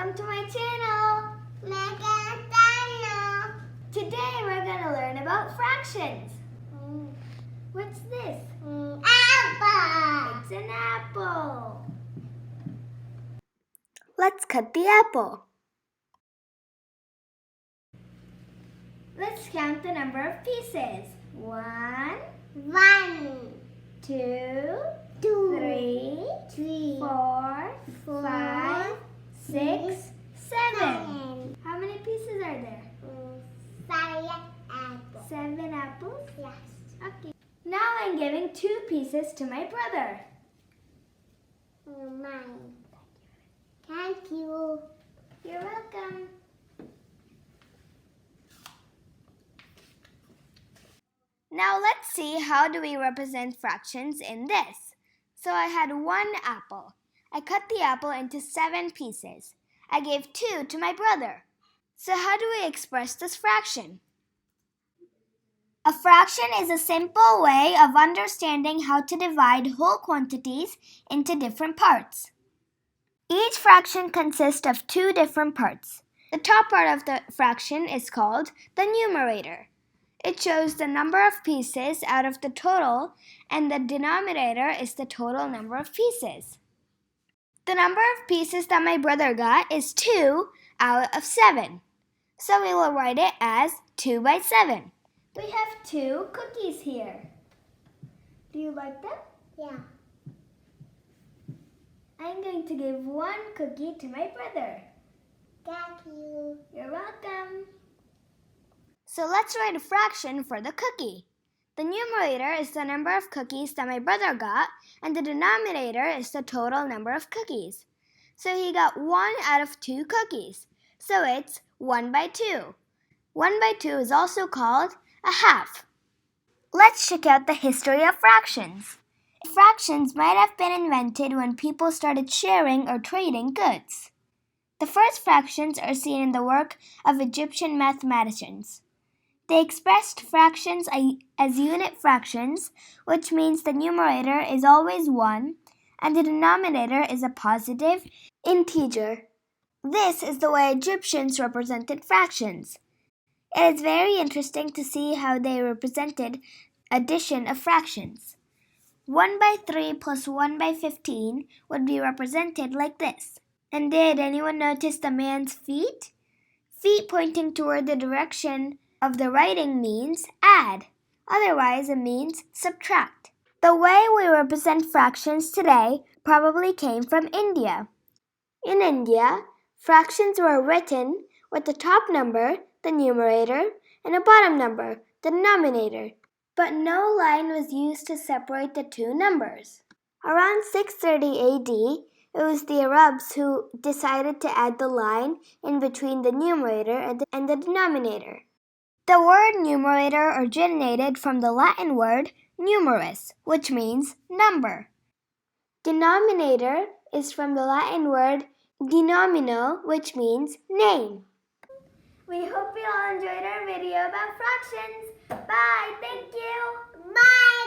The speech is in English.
welcome to my channel. Today we're going to learn about fractions. What's this? Apple. It's an apple. Let's cut the apple. Let's count the number of pieces. 1, 2, 3, 4, 5, 6, 7. How many pieces are there? 7 apples? Yes. Okay. Now I'm giving 2 pieces to my brother. Mine. Thank you. You're welcome. Now let's see how do we represent fractions in this. So I had 1 apple. I cut the apple into 7 pieces. I gave 2 to my brother. So how do we express this fraction? A fraction is a simple way of understanding how to divide whole quantities into different parts. Each fraction consists of 2 different parts. The top part of the fraction is called the numerator. It shows the number of pieces out of the total, and the denominator is the total number of pieces. The number of pieces that my brother got is 2 out of 7. So we will write it as 2 by 7. We have 2 cookies here. Do you like them? Yeah. I'm going to give 1 cookie to my brother. Thank you. You're welcome. So let's write a fraction for the cookie. The numerator is the number of cookies that my brother got, and the denominator is the total number of cookies. So he got 1 out of 2 cookies. So it's 1 by 2. 1 by 2 is also called a half. Let's check out the history of fractions. Fractions might have been invented when people started sharing or trading goods. The first fractions are seen in the work of Egyptian mathematicians. They expressed fractions as unit fractions, which means the numerator is always 1 and the denominator is a positive integer. This is the way Egyptians represented fractions. It is very interesting to see how they represented addition of fractions. 1 by 3 plus 1 by 15 would be represented like this. And did anyone notice the man's feet? Feet pointing toward the direction of the writing means add. Otherwise, it means subtract. The way we represent fractions today probably came from India. In India, fractions were written with the top number, the numerator, and a bottom number, the denominator. But no line was used to separate the 2 numbers. Around 630 AD, it was the Arabs who decided to add the line in between the numerator and the denominator. The word numerator originated from the Latin word numerus, which means number. Denominator is from the Latin word denomino, which means name. We hope you all enjoyed our video about fractions. Bye. Thank you. Bye.